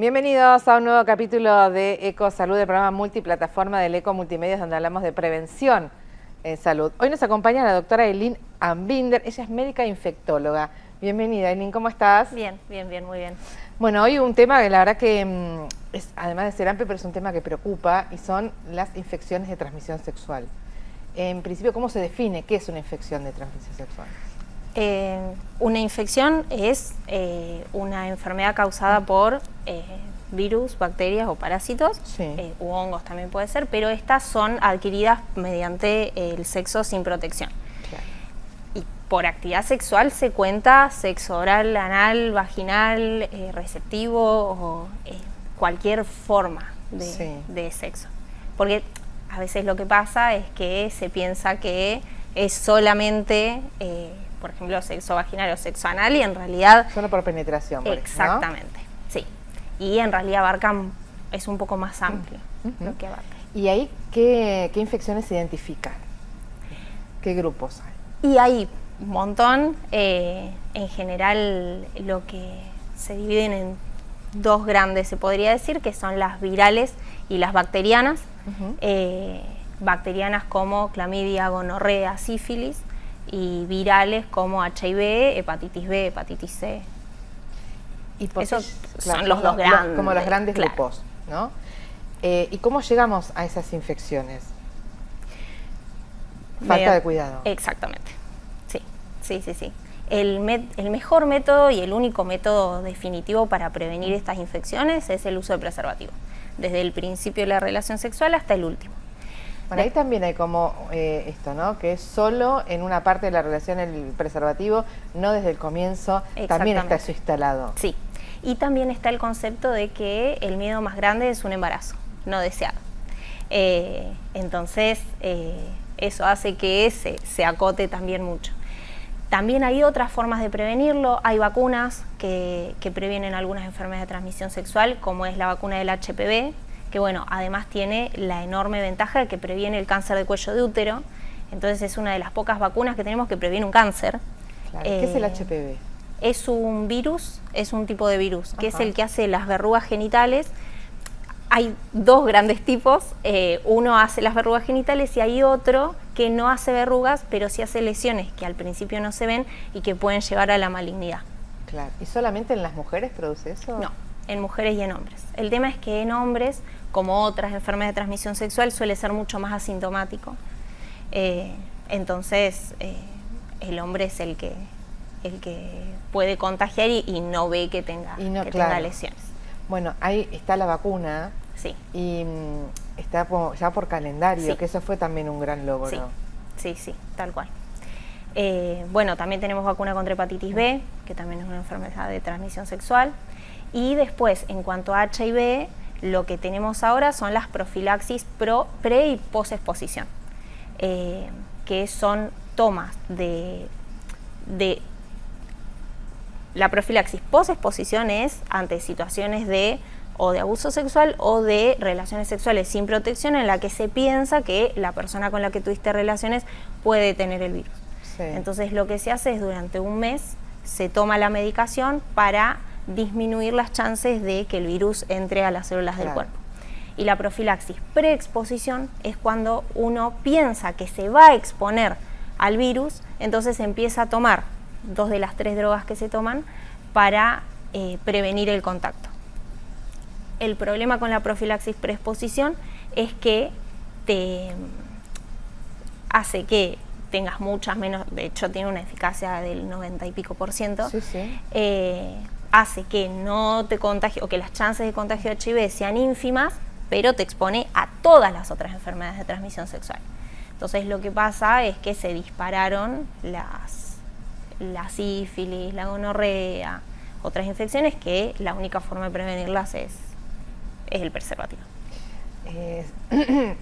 Bienvenidos a un nuevo capítulo de EcoSalud, el programa multiplataforma del Eco Multimedios, donde hablamos de prevención en salud. Hoy nos acompaña la doctora Eileen Ambinder, ella es médica e infectóloga. Bienvenida, Eileen, ¿cómo estás? Bien, muy bien. Bueno, hoy un tema que la verdad que es, además de ser amplio, pero es un tema que preocupa, y son las infecciones de transmisión sexual. En principio, ¿cómo se define qué es una infección de transmisión sexual? Una infección es una enfermedad causada por virus, bacterias o parásitos, Sí. u hongos también puede ser, pero estas son adquiridas mediante el sexo sin protección. Claro. Y por actividad sexual se cuenta sexo oral, anal, vaginal, receptivo o cualquier forma de sexo. Porque a veces lo que pasa es que se piensa que es solamente por ejemplo, sexo vaginal o sexo anal, y en realidad... Solo por penetración, por exactamente, ejemplo, ¿no? Sí. Y en realidad abarcan, es un poco más amplio lo que abarca. ¿Y ahí qué infecciones se identifican? ¿Qué grupos hay? Y hay un montón. En general, lo que se dividen en dos grandes, se podría decir, que son las virales y las bacterianas. Bacterianas como clamidia, gonorrea, sífilis, y virales como HIV, hepatitis B, hepatitis C. Y esos claro, son los dos grandes. Como los grandes claro. grupos, ¿no? ¿Y cómo llegamos a esas infecciones? Falta de cuidado. Exactamente. Sí. El mejor método y el único método definitivo para prevenir estas infecciones es el uso de preservativo. Desde el principio de la relación sexual hasta el último. Bueno, ahí también hay como esto, ¿no? Que es solo en una parte de la relación el preservativo, no desde el comienzo, también está eso instalado. Sí, y también está el concepto de que el miedo más grande es un embarazo no deseado. Entonces, eso hace que se acote también mucho. También hay otras formas de prevenirlo, hay vacunas que previenen algunas enfermedades de transmisión sexual, como es la vacuna del HPV, que bueno, además tiene la enorme ventaja de que previene el cáncer de cuello de útero. Entonces es una de las pocas vacunas que tenemos que previene un cáncer. Claro. ¿Qué es el HPV? Es un virus, es un tipo de virus, que Ajá. es el que hace las verrugas genitales. Hay dos grandes tipos, uno hace las verrugas genitales y hay otro que no hace verrugas, pero sí hace lesiones que al principio no se ven y que pueden llevar a la malignidad. Claro. ¿Y solamente en las mujeres produce eso? No, en mujeres y en hombres. El tema es que en hombres, como otras enfermedades de transmisión sexual, suele ser mucho más asintomático. Entonces, el hombre es el que puede contagiar y no ve que tenga lesiones. Bueno, ahí está la vacuna. Sí. Y está ya por calendario, Sí. que eso fue también un gran logro. Sí, tal cual. Bueno, también tenemos vacuna contra hepatitis B, que también es una enfermedad de transmisión sexual. Y después, en cuanto a HIV, lo que tenemos ahora son las profilaxis pre y posexposición, que son tomas de la profilaxis posexposición es ante situaciones de abuso sexual o de relaciones sexuales sin protección, en la que se piensa que la persona con la que tuviste relaciones puede tener el virus. Sí. Entonces lo que se hace es durante un mes se toma la medicación para disminuir las chances de que el virus entre a las células del cuerpo. Y la profilaxis preexposición es cuando uno piensa que se va a exponer al virus, entonces empieza a tomar 2 de las 3 drogas que se toman para prevenir el contacto. El problema con la profilaxis preexposición es que te hace que tengas muchas menos, de hecho tiene una eficacia del 90 y pico %, Sí. hace que no te contagie o que las chances de contagio de HIV sean ínfimas, pero te expone a todas las otras enfermedades de transmisión sexual. Entonces lo que pasa es que se dispararon la sífilis, la gonorrea, otras infecciones que la única forma de prevenirlas es el preservativo.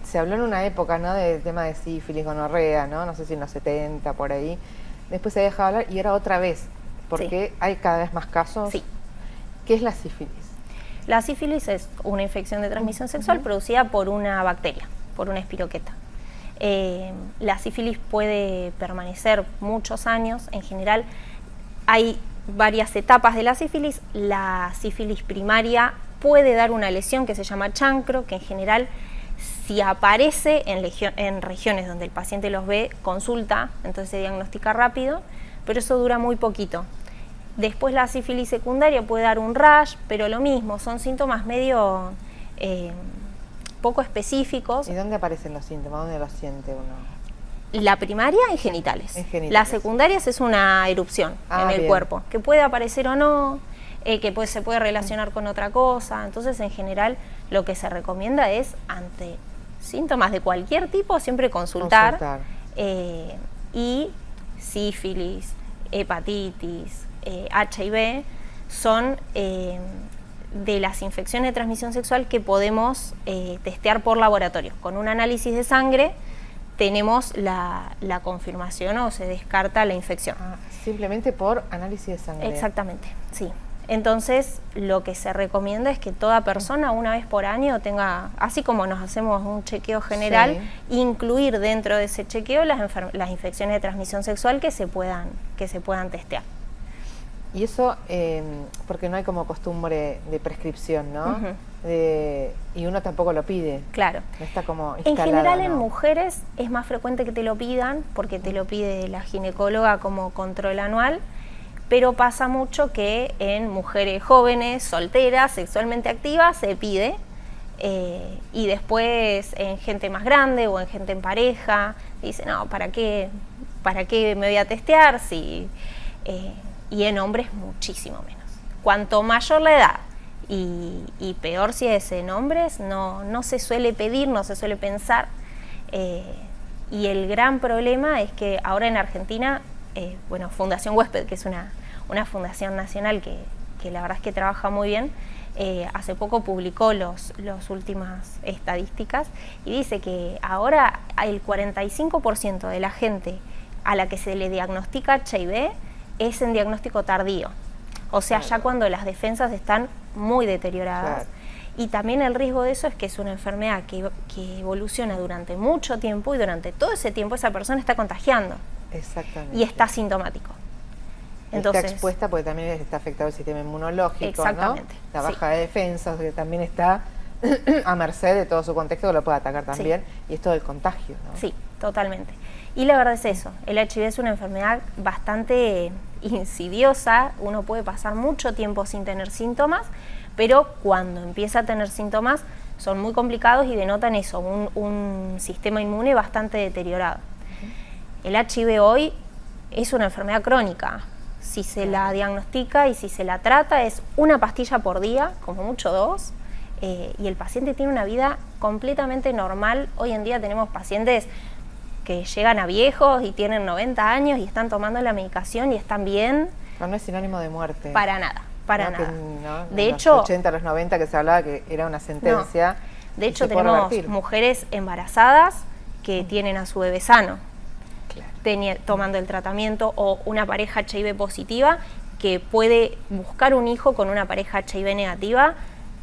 Se habló en una época, ¿no?, del tema de sífilis, gonorrea, ¿no? sé si en los 70, por ahí. Después se ha dejado hablar y ahora otra vez, porque hay cada vez más casos. Sí. ¿Qué es la sífilis? La sífilis es una infección de transmisión sexual producida por una bacteria, por una espiroqueta. La sífilis puede permanecer muchos años. En general hay varias etapas de la sífilis. La sífilis primaria puede dar una lesión que se llama chancro, que en general, si aparece en regiones donde el paciente los ve, consulta, entonces se diagnostica rápido, pero eso dura muy poquito. Después la sífilis secundaria puede dar un rash, pero lo mismo, son síntomas medio poco específicos. ¿Y dónde aparecen los síntomas? ¿Dónde los siente uno? La primaria en genitales. Las secundarias es una erupción en el cuerpo, que puede aparecer o no, que se puede relacionar con otra cosa. Entonces, en general, lo que se recomienda es, ante síntomas de cualquier tipo, siempre consultar. Y sífilis, hepatitis, HIV son de las infecciones de transmisión sexual que podemos testear por laboratorio. Con un análisis de sangre tenemos la confirmación o se descarta la infección. Simplemente por análisis de sangre. Exactamente, sí. Entonces, lo que se recomienda es que toda persona una vez por año tenga, así como nos hacemos un chequeo general, incluir dentro de ese chequeo las infecciones de transmisión sexual que se puedan testear. Y eso, porque no hay como costumbre de prescripción, ¿no? Y uno tampoco lo pide. Claro. No está como instalado, en general, ¿no? en mujeres es más frecuente que te lo pidan, porque te lo pide la ginecóloga como control anual, pero pasa mucho que en mujeres jóvenes, solteras, sexualmente activas, se pide, y después en gente más grande o en gente en pareja, dice, no, ¿para qué me voy a testear? Y en hombres muchísimo menos. Cuanto mayor la edad y peor si es en hombres, no se suele pedir, no se suele pensar. Y el gran problema es que ahora en Argentina, Fundación Huésped, que es una fundación nacional que la verdad es que trabaja muy bien, hace poco publicó las últimas estadísticas y dice que ahora el 45% de la gente a la que se le diagnostica HIV es en diagnóstico tardío, o sea, ya cuando las defensas están muy deterioradas. Y también el riesgo de eso es que es una enfermedad que evoluciona durante mucho tiempo y durante todo ese tiempo esa persona está contagiando. Exactamente. Y está sintomático. Entonces, está expuesta porque también está afectado el sistema inmunológico, exactamente, ¿no? La baja de defensas, que también está a merced de todo su contexto, que lo puede atacar también, y esto del contagio, ¿no? Sí, totalmente. Y la verdad es eso, el HIV es una enfermedad bastante insidiosa, uno puede pasar mucho tiempo sin tener síntomas, pero cuando empieza a tener síntomas son muy complicados y denotan eso, un sistema inmune bastante deteriorado. El HIV hoy es una enfermedad crónica. Si se la diagnostica y si se la trata es una pastilla por día, como mucho 2, y el paciente tiene una vida completamente normal. Hoy en día tenemos pacientes que llegan a viejos y tienen 90 años y están tomando la medicación y están bien. No es sinónimo de muerte. Para nada, para nada. De hecho, los 80, los 90 que se hablaba que era una sentencia. No. De hecho, tenemos mujeres embarazadas que tienen a su bebé sano. Tomando el tratamiento, o una pareja HIV positiva que puede buscar un hijo con una pareja HIV negativa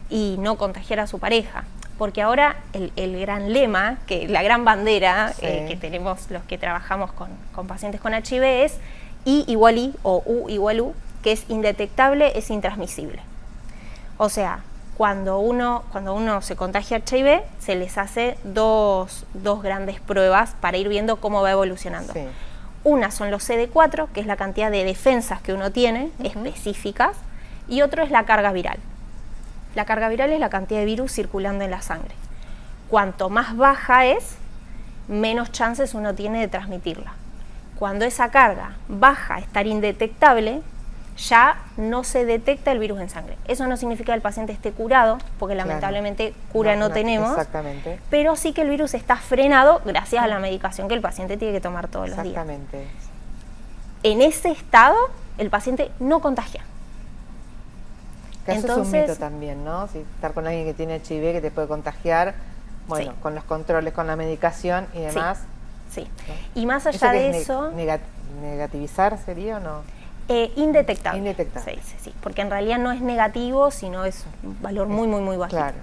y no contagiar a su pareja. Porque ahora el gran lema, la gran bandera que tenemos los que trabajamos con pacientes con HIV es I igual I o U igual U, que es indetectable, es intransmisible. O sea, cuando uno se contagia HIV, se les hace dos grandes pruebas para ir viendo cómo va evolucionando. Sí. Una son los CD4, que es la cantidad de defensas que uno tiene, específicas, y otro es la carga viral. La carga viral es la cantidad de virus circulando en la sangre. Cuanto más baja es, menos chances uno tiene de transmitirla. Cuando esa carga baja a estar indetectable, ya no se detecta el virus en sangre. Eso no significa que el paciente esté curado, porque lamentablemente cura no tenemos, pero sí que el virus está frenado gracias a la medicación que el paciente tiene que tomar todos los días. En ese estado, el paciente no contagia. Eso es un mito también, ¿no? Si estar con alguien que tiene HIV, que te puede contagiar, bueno, con los controles, con la medicación y demás. Sí. ¿No? Y más allá de eso... ¿Negativizar sería o no? Indetectable. Indetectable. Sí, porque en realidad no es negativo, sino es un valor muy bajito. Claro.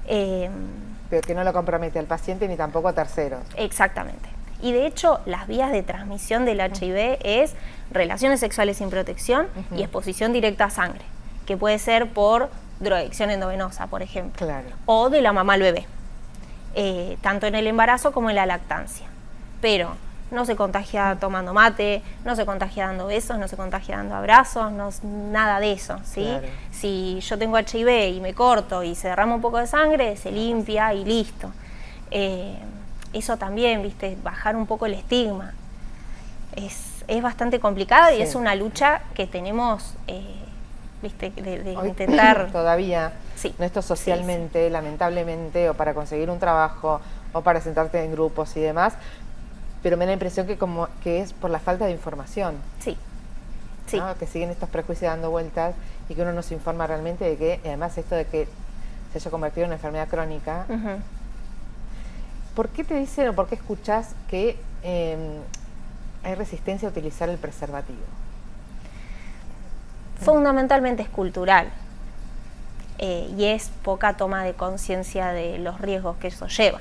Pero que no lo compromete al paciente ni tampoco a terceros. Exactamente. Y de hecho, las vías de transmisión del HIV es relaciones sexuales sin protección y exposición directa a sangre, que puede ser por drogadicción endovenosa, por ejemplo, Claro. o de la mamá al bebé, tanto en el embarazo como en la lactancia. Pero no se contagia tomando mate, no se contagia dando besos, no se contagia dando abrazos, nada de eso, ¿sí? Claro. Si yo tengo HIV y me corto y se derrama un poco de sangre, se limpia y listo. Eso también, ¿viste? Bajar un poco el estigma. Es bastante complicado y es una lucha que tenemos, ¿viste? De Hoy, intentar... todavía, Sí. no esto socialmente, lamentablemente, o para conseguir un trabajo, o para sentarte en grupos y demás, pero me da la impresión que es por la falta de información. Sí, sí. ¿No? Que siguen estos prejuicios dando vueltas y que uno no se informa realmente de que, además esto de que se haya convertido en una enfermedad crónica, ¿por qué te dicen o por qué escuchás que hay resistencia a utilizar el preservativo? Fundamentalmente es cultural y es poca toma de conciencia de los riesgos que eso lleva.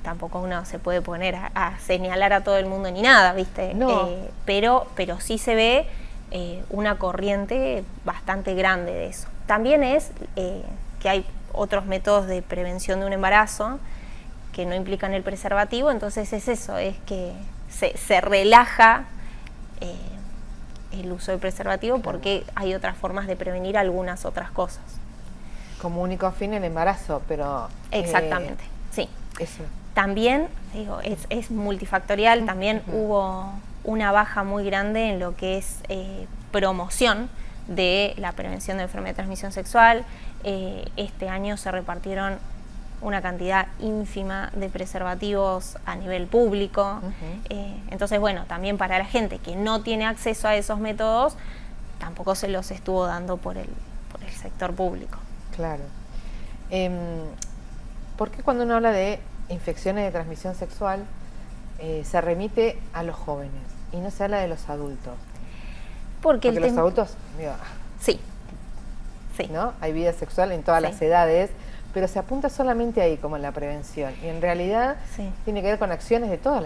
Tampoco uno se puede poner a señalar a todo el mundo ni nada, ¿viste? No. Pero sí se ve una corriente bastante grande de eso. También es que hay otros métodos de prevención de un embarazo que no implican el preservativo, entonces es eso, es que se relaja el uso del preservativo porque hay otras formas de prevenir algunas otras cosas. Como único fin el embarazo, pero... Exactamente, sí. Eso. También, digo, es multifactorial, también hubo una baja muy grande en lo que es promoción de la prevención de enfermedad de transmisión sexual. Este año se repartieron una cantidad ínfima de preservativos a nivel público. Entonces, bueno, también para la gente que no tiene acceso a esos métodos, tampoco se los estuvo dando por el sector público. Claro. ¿Por qué cuando uno habla de infecciones de transmisión sexual se remite a los jóvenes y no se habla de los adultos? Porque los adultos, digo, sí, sí, ¿no? Hay vida sexual en todas las edades, pero se apunta solamente ahí como en la prevención y en realidad tiene que ver con acciones de todas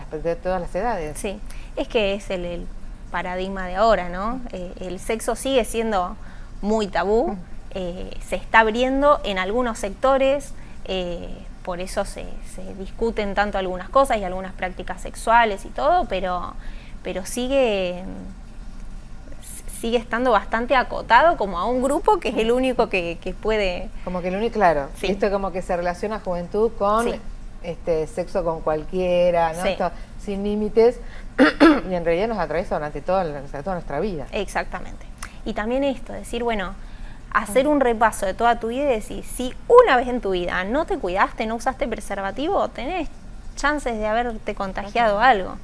las edades. Sí, es que es el paradigma de ahora, ¿no? El sexo sigue siendo muy tabú, se está abriendo en algunos sectores, por eso se discuten tanto algunas cosas y algunas prácticas sexuales y todo, pero sigue estando bastante acotado como a un grupo que es el único que puede... Como que el único, claro, esto como que se relaciona juventud con sexo con cualquiera, ¿no? Esto, sin límites, y en realidad nos atraviesa durante toda nuestra vida. Exactamente. Y también esto, decir, bueno, hacer un repaso de toda tu vida y decir, si una vez en tu vida no te cuidaste, no usaste preservativo, tenés chances de haberte contagiado algo.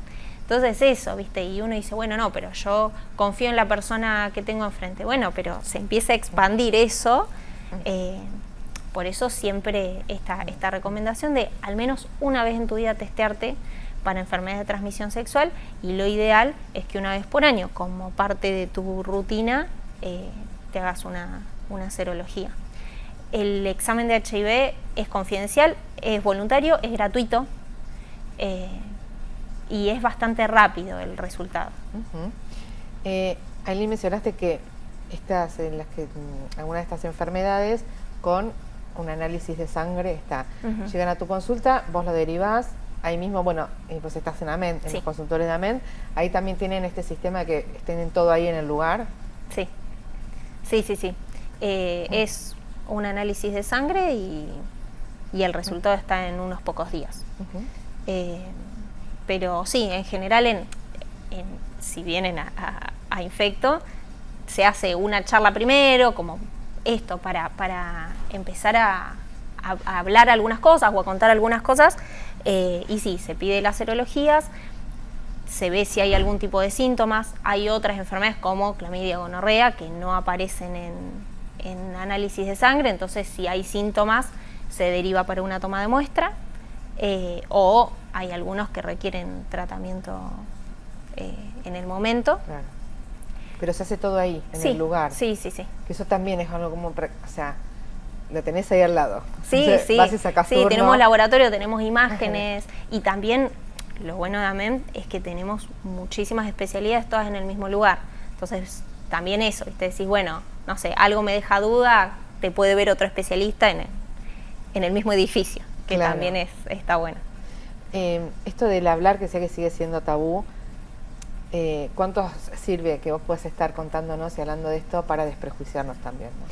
Entonces eso, ¿viste? Y uno dice, bueno, no, pero yo confío en la persona que tengo enfrente. Bueno, pero se empieza a expandir eso. Por eso siempre esta recomendación de al menos una vez en tu vida testearte para enfermedades de transmisión sexual, y lo ideal es que una vez por año, como parte de tu rutina, te hagas una serología. El examen de HIV es confidencial, es voluntario, es gratuito y es bastante rápido el resultado. Aileen, mencionaste que algunas de estas enfermedades con un análisis de sangre llegan a tu consulta, vos lo derivás, ahí mismo, bueno, vos estás en AMEN, en los consultores de AMEN, ahí también tienen este sistema de que tienen todo ahí en el lugar. Sí. Es un análisis de sangre y el resultado está en unos pocos días. Pero sí, en general, si vienen a infecto, se hace una charla primero, como esto, para empezar a hablar algunas cosas o a contar algunas cosas, y sí, se pide las serologías, se ve si hay algún tipo de síntomas. Hay otras enfermedades como clamidia o gonorrea que no aparecen en análisis de sangre, entonces si hay síntomas se deriva para una toma de muestra, o hay algunos que requieren tratamiento en el momento. Claro. Pero se hace todo ahí, en el lugar. Sí. Que eso también es algo como, o sea, lo tenés ahí al lado. Sí, vas y sacás turno. Tenemos laboratorio, tenemos imágenes, y también lo bueno de AMEN es que tenemos muchísimas especialidades todas en el mismo lugar. Entonces, también eso, ¿viste? Decís, bueno, no sé, algo me deja duda, te puede ver otro especialista en el mismo edificio, que claro. también está bueno. Esto del hablar, que sé que sigue siendo tabú, ¿cuánto sirve que vos puedas estar contándonos y hablando de esto para desprejuiciarnos también, ¿no?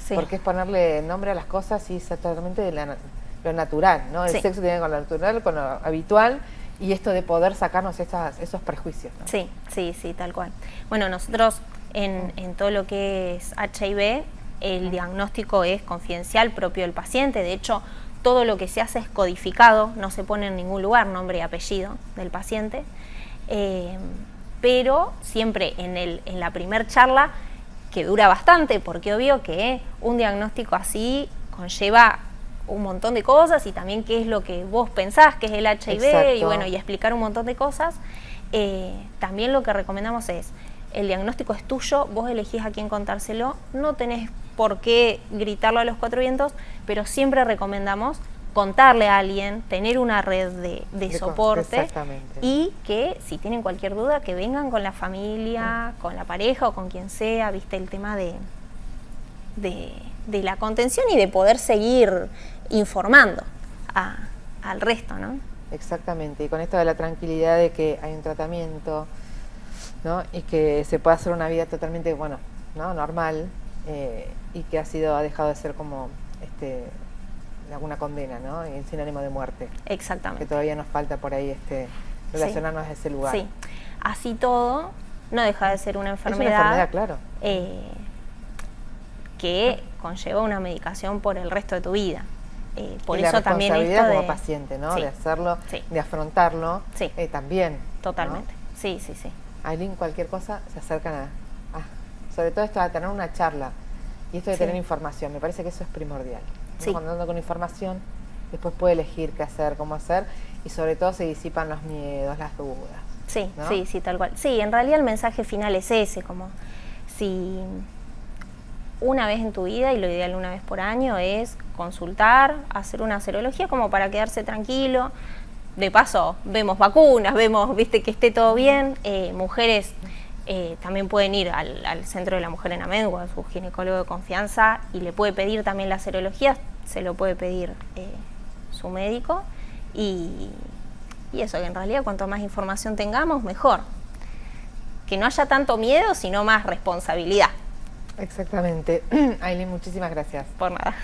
Sí. Porque es ponerle nombre a las cosas y es totalmente de lo natural, ¿no? El sí. sexo tiene con lo natural, con lo habitual, y esto de poder sacarnos esos prejuicios, ¿no? Sí, sí, sí, tal cual. Bueno, nosotros en todo lo que es HIV, el diagnóstico es confidencial, propio del paciente. De hecho, todo lo que se hace es codificado, no se pone en ningún lugar nombre y apellido del paciente. Pero siempre en la primer charla, que dura bastante, porque obvio que un diagnóstico así conlleva un montón de cosas y también qué es lo que vos pensás que es el HIV. Exacto. Y bueno, y explicar un montón de cosas. También lo que recomendamos es, el diagnóstico es tuyo, vos elegís a quién contárselo, no tenés por qué gritarlo a los cuatro vientos, pero siempre recomendamos contarle a alguien, tener una red de soporte, y que si tienen cualquier duda que vengan con la familia, con la pareja o con quien sea, viste, el tema de la contención y de poder seguir informando al resto, ¿no? Exactamente, y con esto de la tranquilidad de que hay un tratamiento, ¿no? Y que se puede hacer una vida totalmente, bueno, ¿no? Normal, y que ha dejado de ser como alguna condena, ¿no? Y sin ánimo de muerte. Exactamente. Que todavía nos falta por ahí relacionarnos a ese lugar. Sí, así todo, no deja de ser una enfermedad. Es una enfermedad, claro. Que conlleva una medicación por el resto de tu vida. Por y eso la también responsabilidad esto como paciente, ¿no? Sí, de hacerlo, sí. de afrontarlo, sí. También. Totalmente, ¿no? Sí, sí, sí. Ailín, cualquier cosa, se acercan sobre todo esto de tener una charla y esto de tener información, me parece que eso es primordial. Sí. Cuando ando con información, después puede elegir qué hacer, cómo hacer, y sobre todo se disipan los miedos, las dudas. Sí, ¿no? sí, sí, tal cual. Sí, en realidad el mensaje final es ese, como si una vez en tu vida, y lo ideal una vez por año, es consultar, hacer una serología como para quedarse tranquilo. De paso, vemos vacunas, vemos, viste, que esté todo bien. Mujeres también pueden ir al Centro de la Mujer en AMED o a su ginecólogo de confianza y le puede pedir también la serología, se lo puede pedir su médico. Y eso, que en realidad cuanto más información tengamos, mejor. Que no haya tanto miedo, sino más responsabilidad. Exactamente. Ailín, muchísimas gracias. Por nada.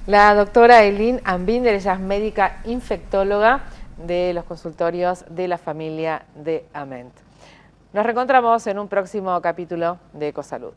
La doctora Ailín Ambinder, ella es médica infectóloga de los consultorios de la familia de AMED. Nos reencontramos en un próximo capítulo de Ecosalud.